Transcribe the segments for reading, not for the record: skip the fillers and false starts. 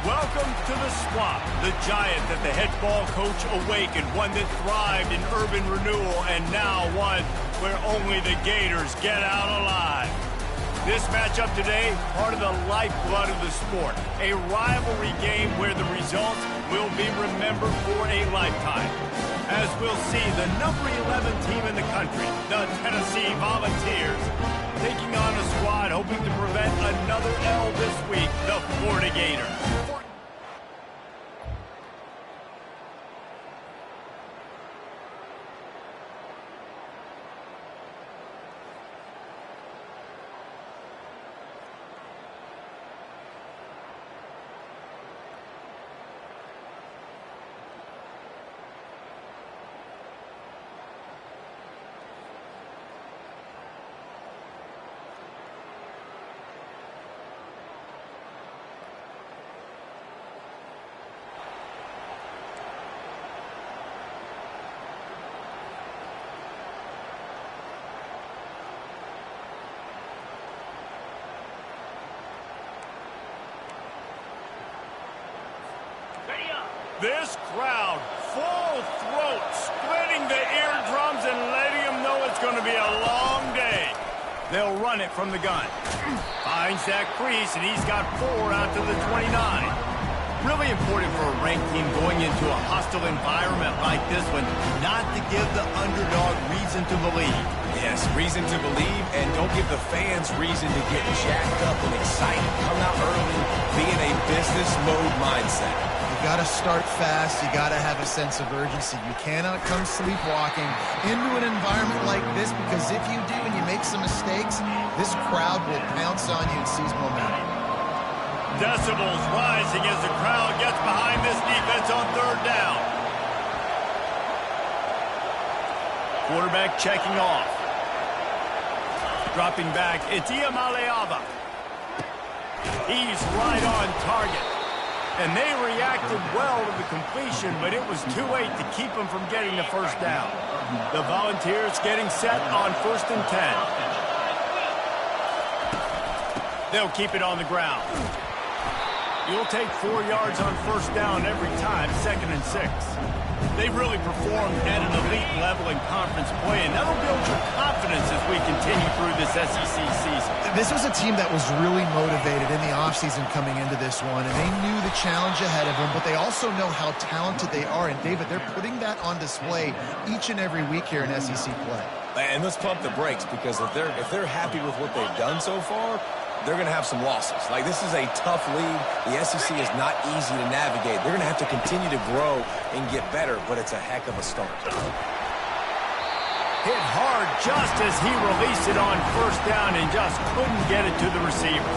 Welcome to the Swamp, the giant that the head ball coach awakened, one that thrived in urban renewal, and now one where only the Gators get out alive. This matchup today, part of the lifeblood of the sport, a rivalry game where the results will be remembered for a lifetime. As we'll see, the number 11 team in the country, the Tennessee Volunteers, taking on a squad hoping to prevent another L this week, the Florida Gators. This crowd, full throat, splitting the eardrums and letting them know it's going to be a long day. They'll run it from the gun. Finds that crease, and he's got 4 out to the 29. Really important for a ranked team going into a hostile environment like this one, not to give the underdog reason to believe. Yes, reason to believe, and don't give the fans reason to get jacked up and excited. Come out early, be in a business mode mindset. You got to start fast. You got to have a sense of urgency. You cannot come sleepwalking into an environment like this, because if you do and you make some mistakes, this crowd will pounce on you and seize momentum. Decibels rising as the crowd gets behind this defense on 3rd down. Quarterback checking off. Dropping back, it's Iamaleava. He's right on target. And they reacted well to the completion, but it was too late to keep them from getting the first down. The Volunteers getting set on 1st and 10. They'll keep it on the ground. You'll take 4 yards on 1st down every time, 2nd and 6. They really performed at an elite level in conference play, and that'll build your confidence as we continue through this SEC season. This was a team that was really motivated in the offseason coming into this one, and they knew the challenge ahead of them, but they also know how talented they are. And, David, they're putting that on display each and every week here in SEC play. And let's pump the brakes, because if they're happy with what they've done so far, they're going to have some losses. Like, this is a tough league. The SEC is not easy to navigate. They're going to have to continue to grow and get better, but it's a heck of a start. Hit hard just as he released it on 1st down and just couldn't get it to the receiver.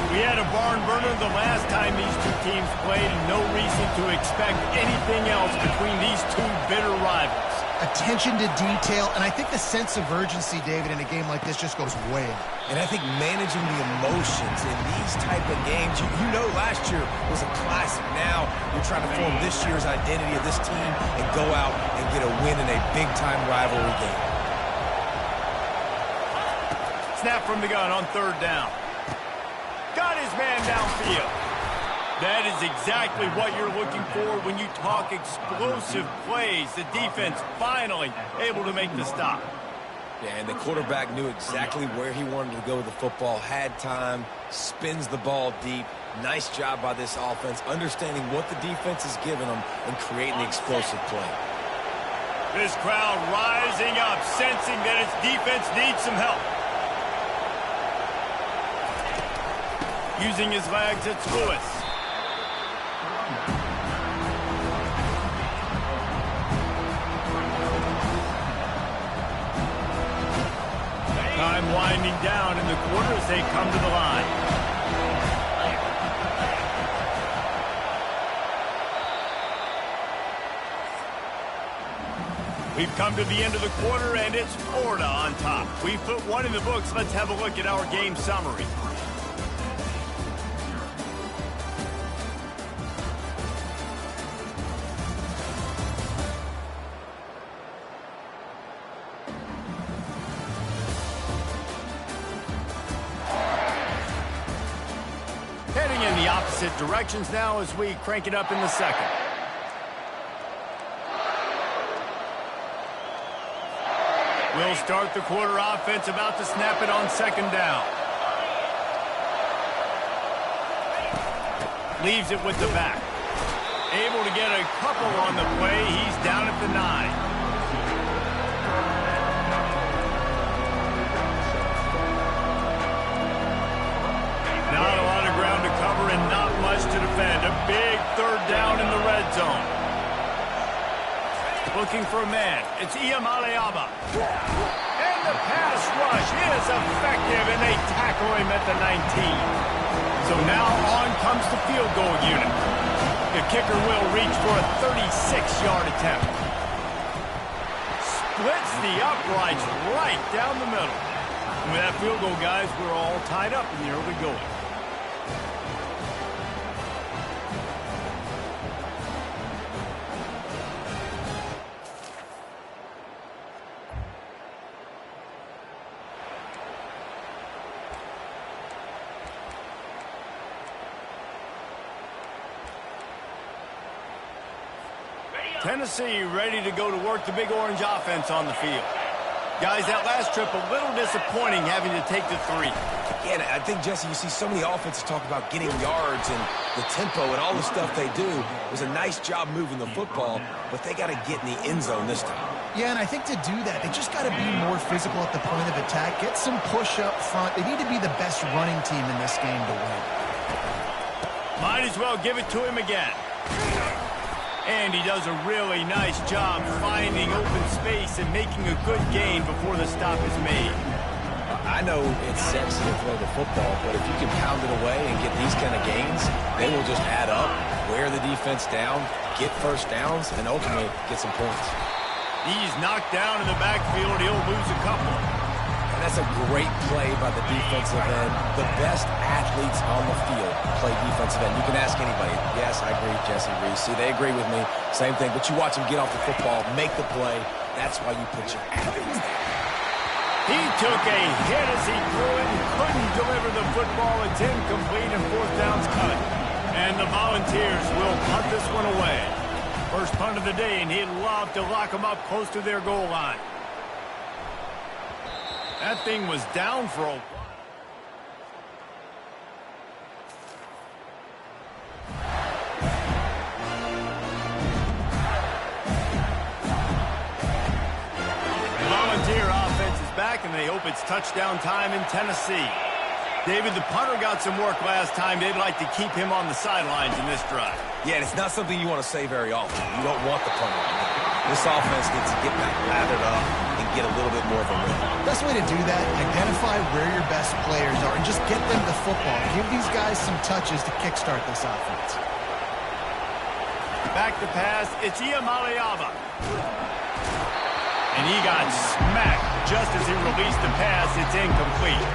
We had a barn burner the last time these two teams played, and no reason to expect anything else between these two bitter rivals. Attention to detail, and I think the sense of urgency, David, in a game like this just goes way up. And I think managing the emotions in these type of games, you know last year was a classic. Now you're trying to form this year's identity of this team and go out and get a win in a big-time rivalry game. Snap from the gun on 3rd down. Got his man downfield. That is exactly what you're looking for when you talk explosive plays. The defense finally able to make the stop. Yeah, and the quarterback knew exactly where he wanted to go with the football, had time, spins the ball deep. Nice job by this offense, understanding what the defense is giving them and creating the explosive play. This crowd rising up, sensing that its defense needs some help. Using his legs, it's Lewis. Time winding down in the quarter as they come to the line. We've come to the end of the quarter, and it's Florida on top. We've put one in the books. Let's have a look at our game summary. in the opposite directions now as we crank it up in the second. We'll start the quarter offense, about to snap it on second down. Leaves it with the back. Able to get a couple on the play. He's down at the 9. Not a lot of ground to cover and not much to defend. A big third down in the red zone. Looking for a man. It's Iamaleava. And the pass rush is effective, and they tackle him at the 19. So now on comes the field goal unit. The kicker will reach for a 36-yard attempt. Splits the uprights right down the middle. And with that field goal, guys, we're all tied up in the early going. Tennessee ready to go to work the Big Orange offense on the field. Guys, that last trip a little disappointing having to take the 3. Yeah, I think, Jesse, you see so many offenses talk about getting yards and the tempo and all the stuff they do. It was a nice job moving the football, but they got to get in the end zone this time. Yeah, and I think to do that, they just got to be more physical at the point of attack, get some push up front. They need to be the best running team in this game to win. Might as well give it to him again. And he does a really nice job finding open space and making a good gain before the stop is made. I know it's sexy to throw the football, but if you can pound it away and get these kind of gains, they will just add up, wear the defense down, get first downs, and ultimately get some points. He's knocked down in the backfield. He'll lose a couple. And that's a great play by the defensive end. The best athletes on the field play defensive end. You can ask anybody. Yes, I agree, Jesse Reese. See, they agree with me. Same thing. But you watch them get off the football, make the play. That's why you put your athletes there. He took a hit as he threw it and couldn't deliver the football. It's incomplete and fourth down's cut. And the Volunteers will punt this one away. First punt of the day, and he'd love to lock them up close to their goal line. That thing was down for a while. Volunteer offense is back, and they hope it's touchdown time in Tennessee. David, the punter got some work last time. They'd like to keep him on the sidelines in this drive. Yeah, and it's not something you want to say very often. You don't want the punter. This offense needs to get back lathered up and get a little bit more of a rhythm. Best way to do that, identify where your best players are and just get them the football. Give these guys some touches to kickstart this offense. Back to pass, it's Iamaleava. And he got smacked just as he released the pass. It's incomplete.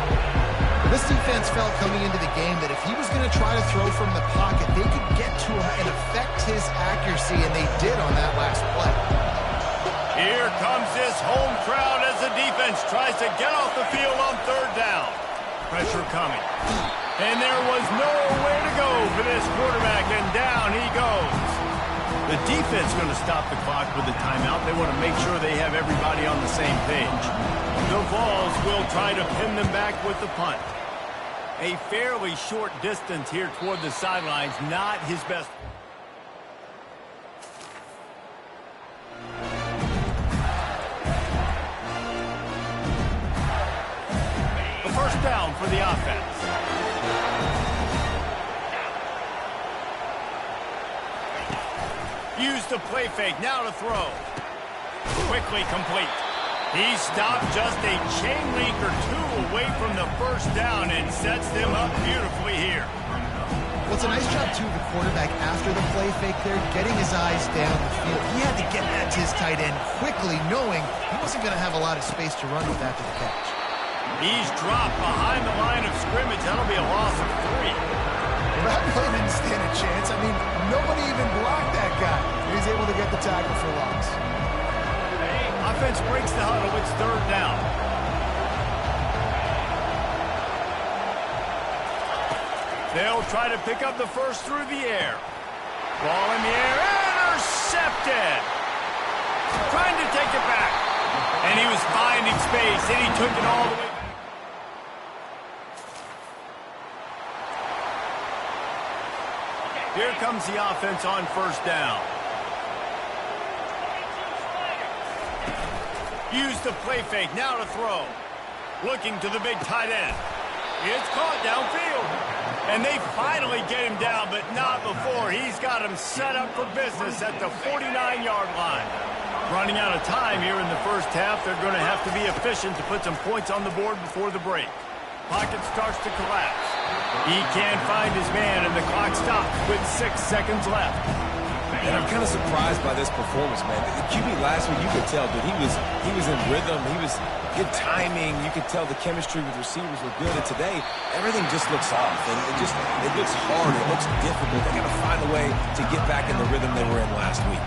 This defense felt coming into the game that if he was going to try to throw from the pocket, they could get to him and affect his accuracy, and they did on that last play. Here comes this home crowd as the defense tries to get off the field on third down. Pressure coming. And there was nowhere to go for this quarterback, and down he goes. The defense going to stop the clock with the timeout. They want to make sure they have everybody on the same page. The Vols will try to pin them back with the punt. A fairly short distance here toward the sidelines, not his best. The first down for the offense. Use the play fake, now to throw. Quickly complete. He stopped just a chain link or two away from the first down and sets them up beautifully here. Well, it's a nice job, too, of the quarterback after the play fake there, getting his eyes down the field. He had to get that to his tight end quickly, knowing he wasn't going to have a lot of space to run with after the catch. He's dropped behind the line of scrimmage. That'll be a loss of 3. Well, that play didn't stand a chance. I mean, nobody even blocked that guy. He's able to get the tackle for loss. Offense breaks the huddle. It's third down. They'll try to pick up the first through the air. Ball in the air, intercepted. Trying to take it back. And he was finding space, and he took it all the way back. Here comes the offense on first down. Use the play fake, now to throw. Looking to the big tight end. It's caught downfield. And they finally get him down, but not before. He's got him set up for business at the 49-yard line. Running out of time here in the first half. They're going to have to be efficient to put some points on the board before the break. Pocket starts to collapse. He can't find his man, and the clock stops with 6 seconds left. And I'm kind of surprised by this performance, man. The QB last week, you could tell, dude, he was in rhythm. He was good timing. You could tell the chemistry with receivers were good. And today, everything just looks off. And it looks hard. It looks difficult. They got to find a way to get back in the rhythm they were in last week.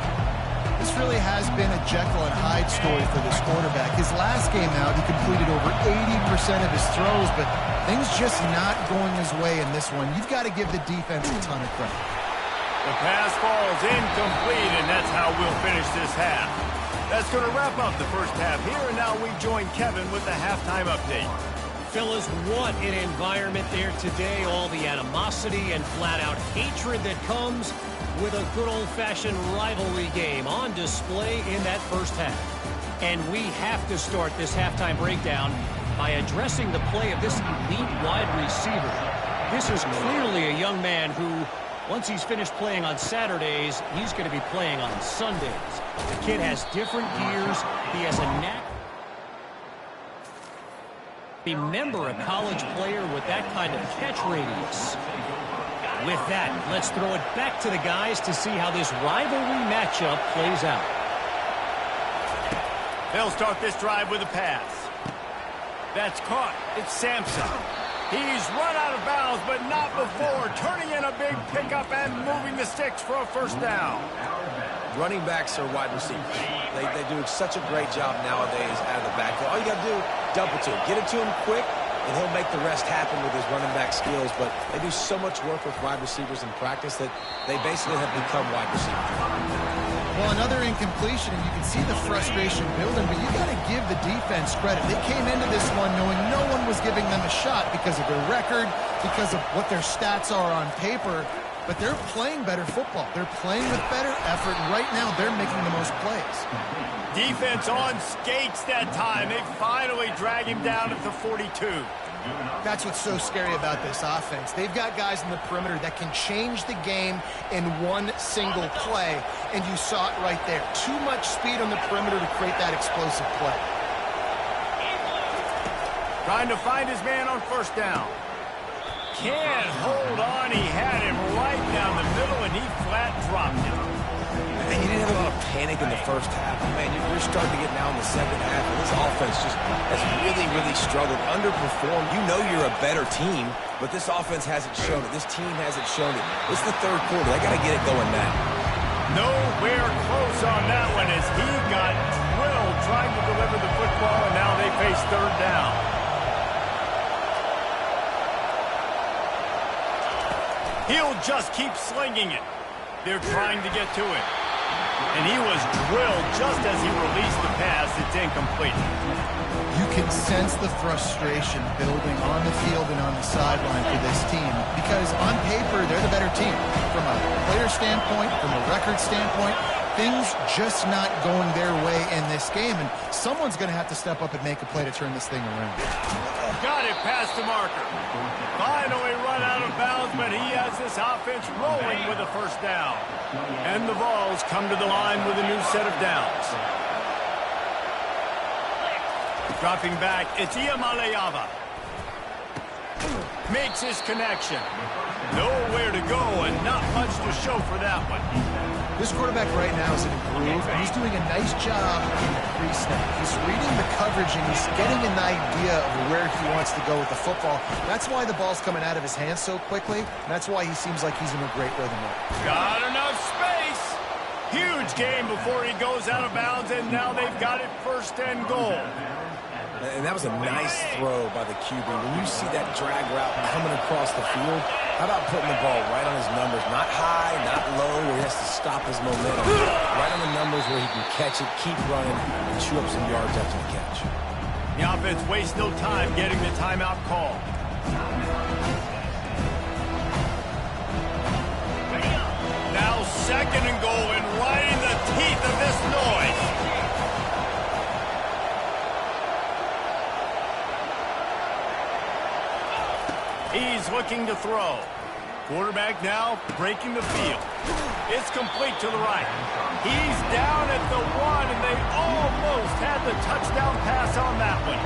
This really has been a Jekyll and Hyde story for this quarterback. His last game out, he completed over 80% of his throws, but things just not going his way in this one. You've got to give the defense a ton of credit. The pass falls incomplete, and that's how we'll finish this half. That's going to wrap up the first half here, and now we join Kevin with the halftime update. Fellas, what an environment there today. All the animosity and flat-out hatred that comes with a good old-fashioned rivalry game on display in that first half. And we have to start this halftime breakdown by addressing the play of this elite wide receiver. This is clearly a young man who, once he's finished playing on Saturdays, he's going to be playing on Sundays. The kid has different gears. He has a knack. Remember, a college player with that kind of catch radius. With that, let's throw it back to the guys to see how this rivalry matchup plays out. They'll start this drive with a pass. That's caught. It's Sampson. He's run out of bounds, but not before turning in a big pickup and moving the sticks for a first down. Running backs are wide receivers. They do such a great job nowadays out of the backfield. All you got to do, dump it to him. Get it to him quick, and he'll make the rest happen with his running back skills. But they do so much work with wide receivers in practice that they basically have become wide receivers. Well, another incompletion, and you can see the frustration building, but you got to give the defense credit. They came into this one knowing no one was giving them a shot because of their record, because of what their stats are on paper, but they're playing better football. They're playing with better effort, and right now they're making the most plays. Defense on skates that time. They finally drag him down at the 42. That's what's so scary about this offense. They've got guys in the perimeter that can change the game in one single play, and you saw it right there. Too much speed on the perimeter to create that explosive play. Trying to find his man on first down. Can't hold on. He had him right down the middle, and he flat dropped him. And you didn't have a lot of panic in the first half. Man, you're starting to get now in the second half, and this offense just has really, really struggled, underperformed. You know you're a better team, but this offense hasn't shown it. This team hasn't shown it. It's the third quarter. They got to get it going now. Nowhere close on that one as he got drilled trying to deliver the football, and now they face third down. He'll just keep slinging it. They're trying to get to it. And he was drilled just as he released the pass. It's incomplete. You can sense the frustration building on the field and on the sideline for this team because on paper, they're the better team. From a player standpoint, from a record standpoint, things just not going their way in this game. And someone's going to have to step up and make a play to turn this thing around. Got it past the marker. Finally run out of bounds, but he has this offense rolling with a first down. And the Vols come to the line with a new set of downs. Dropping back, it's Iamaleava. Makes his connection. Nowhere to go and not much to show for that one. This quarterback right now is in a groove, and he's doing a nice job in the pre-snap. He's reading the coverage, and he's getting an idea of where he wants to go with the football. That's why the ball's coming out of his hands so quickly, and that's why he seems like he's in a great rhythm. Got enough space. Huge game before he goes out of bounds, and now they've got it first and goal. And that was a nice throw by the QB. When you see that drag route coming across the field, How about putting the ball right on his numbers? Not high, not low, where he has to stop his momentum. Right on the numbers where he can catch it, keep running, and chew up some yards after the catch. The offense wastes no time getting the timeout call. Now 2nd and goal, and right in the teeth of this noise. He's looking to throw. Quarterback now breaking the field. It's complete to the right. He's down at the 1, and they almost had the touchdown pass on that one.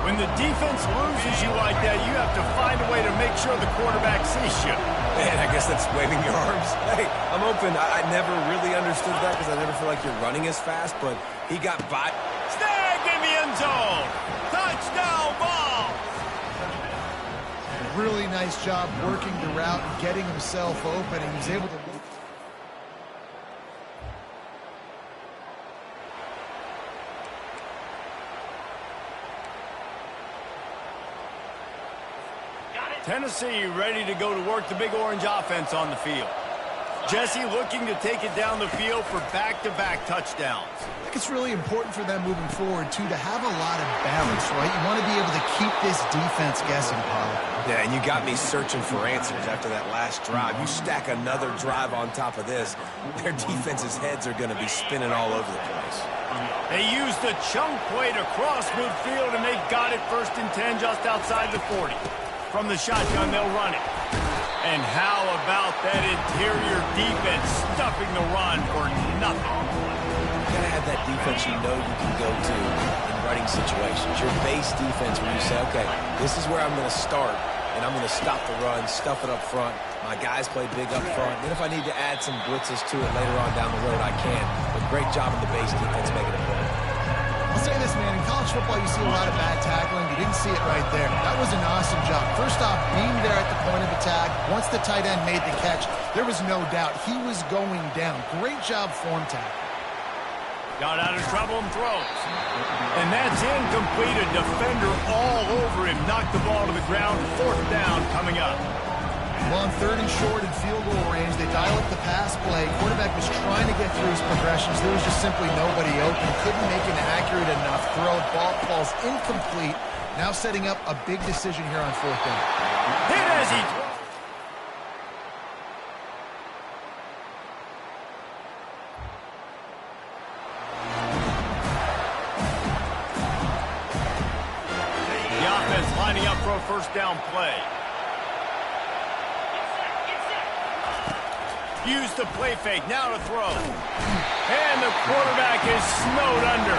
When the defense loses you like that, you have to find a way to make sure the quarterback sees you. Man, I guess that's waving your arms. Hey, I'm open. I never really understood that because I never feel like you're running as fast, but he got by. Snagged in the end zone. Touchdown ball. Really nice job working the route and getting himself open, and he was able to... Tennessee ready to go to work the Big Orange offense on the field. Jesse looking to take it down the field for back-to-back touchdowns. I think it's really important for them moving forward, too, to have a lot of balance, right? You want to be able to keep this defense guessing, Pollard. Yeah, and you got me searching for answers after that last drive. You stack another drive on top of this, their defense's heads are going to be spinning all over the place. They used a chunk play to cross midfield, and they got it 1st and 10 just outside the 40. From the shotgun, they'll run it. And how about that interior defense stuffing the run for nothing? You got to have that defense you know you can go to in running situations. Your base defense where you say, okay, this is where I'm going to start, and I'm going to stop the run, stuff it up front. My guys play big up front. Then if I need to add some blitzes to it later on down the road, I can. But great job in the base defense making it work. I'll say this, man. In college football, you see a lot of bad tackling. You didn't see it right there. That was an awesome job. First off, being there at the point of attack. Once the tight end made the catch, there was no doubt he was going down. Great job form tackle. Got out of trouble and throws. And that's incomplete. A defender all over him. Knocked the ball to the ground. 4th down coming up. Well, on 3rd and short and field goal range, they dial up the pass play. Quarterback was trying to get through his progressions. There was just simply nobody open. Couldn't make an accurate enough throw. Ball falls incomplete. Now setting up a big decision here on 4th down. Hit as he... The offense lining up for a 1st down play. Use the play fake, now to throw. And the quarterback is snowed under.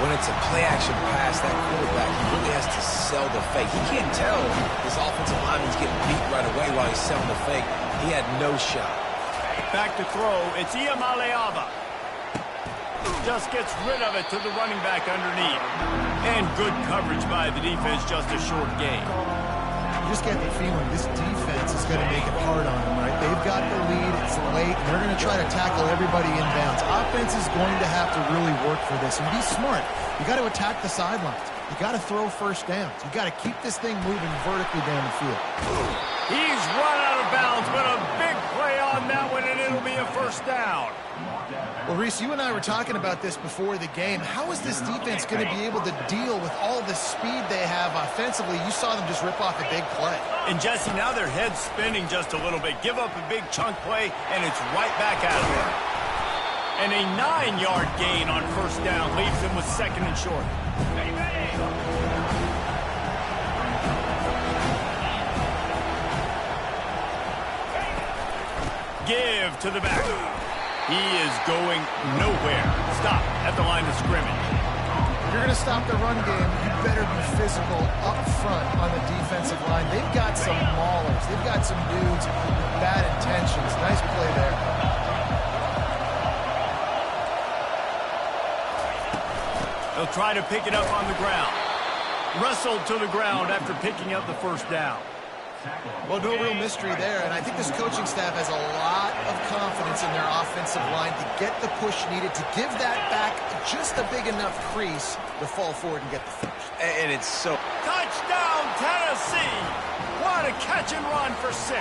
When it's a play-action pass, that quarterback really has to sell the fake. He can't tell his offensive lineman's getting beat right away while he's selling the fake. He had no shot. Back to throw, it's Iamaleava. Just gets rid of it to the running back underneath. And good coverage by the defense, just a short gain. You just get the feeling this defense is going to make it hard on them, right? They've got the lead, it's late, and they're going to try to tackle everybody inbounds. Offense is going to have to really work for this and be smart. You got to attack the sidelines. You got to throw 1st downs. You got to keep this thing moving vertically down the field. He's run out of bounds, but a big play on that one, and it'll be a 1st down. Well, Reese, you and I were talking about this before the game. How is this defense going to be able to deal with all the speed they have offensively? You saw them just rip off a big play. And, Jesse, now their head's spinning just a little bit. Give up a big chunk play, and it's right back at them. And a 9-yard gain on 1st down leaves them with 2nd and short. Give to the back. He is going nowhere. Stop at the line of scrimmage. If you're going to stop the run game, you better be physical up front on the defensive line. They've got some maulers. They've got some dudes with bad intentions. Nice play there. They'll try to pick it up on the ground. Wrestled to the ground after picking up the 1st down. Well, no real mystery there, and I think this coaching staff has a lot of confidence in their offensive line to get the push needed, to give that back just a big enough crease to fall forward and get the first. And it's so... Touchdown, Tennessee! What and a catch and run for 6.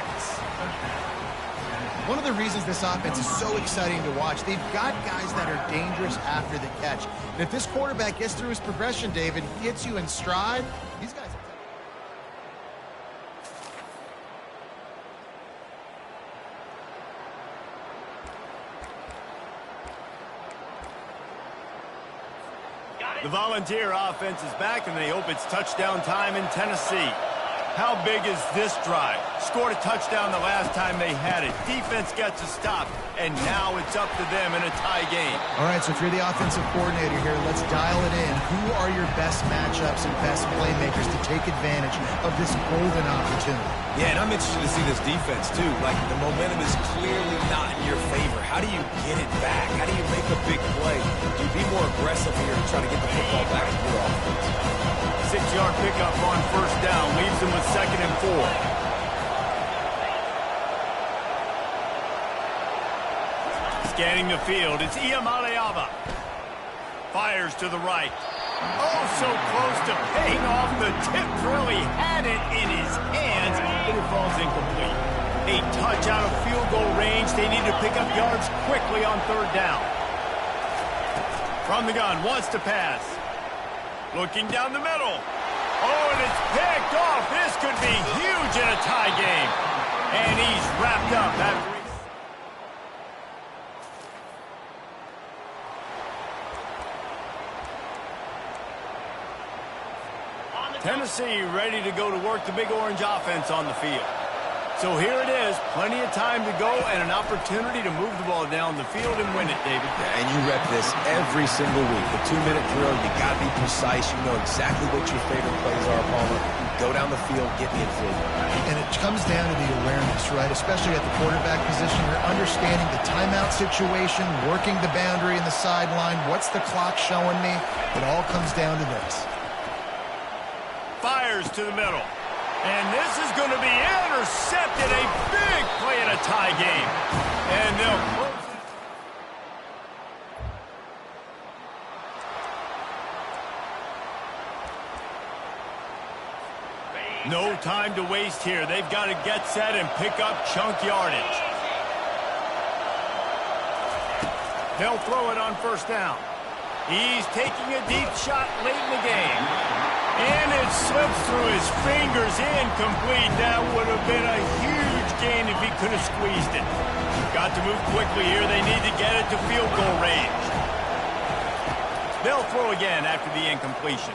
One of the reasons this offense is so exciting to watch, they've got guys that are dangerous after the catch. And if this quarterback gets through his progression, David, gets you in stride, these guys... The Volunteer offense is back, and they hope it's touchdown time in Tennessee. How big is this drive? Scored a touchdown the last time they had it. Defense gets a stop, and now it's up to them in a tie game. All right, so if you're the offensive coordinator here, let's dial it in. Who are your best matchups and best playmakers to take advantage of this golden opportunity? Yeah, and I'm interested to see this defense, too. Like, the momentum is clearly not in your favor. How do you get it back? How do you make a big play? Do you be more aggressive here and try to get the football back to your offense? 6-yard pickup on first down leaves them with 2nd and 4. Scanning the field, it's Iamaleava. Fires to the right. Oh, so close to paying off the tip drill. He had it in his hands, but it falls incomplete. A touch out of field goal range. They need to pick up yards quickly on 3rd down. From the gun, wants to pass. Looking down the middle. Oh, and it's picked off. This could be huge in a tie game. And he's wrapped up after Tennessee ready to go to work the Big Orange offense on the field. So here it is, plenty of time to go and an opportunity to move the ball down the field and win it, David. Yeah, and you rep this every single week. The 2-minute drill, you got to be precise. You know exactly what your favorite plays are, Palmer. Go down the field, get me in field. And it comes down to the awareness, right? Especially at the quarterback position. You're understanding the timeout situation, working the boundary in the sideline. What's the clock showing me? It all comes down to this. Fires to the middle. And this is going to be intercepted. A big play in a tie game. And they'll close it. No time to waste here. They've got to get set and pick up chunk yardage. They'll throw it on first down. He's taking a deep shot late in the game. And it slips through his fingers, incomplete. That would have been a huge gain if he could have squeezed it. Got to move quickly here. They need to get it to field goal range. They'll throw again after the incompletion.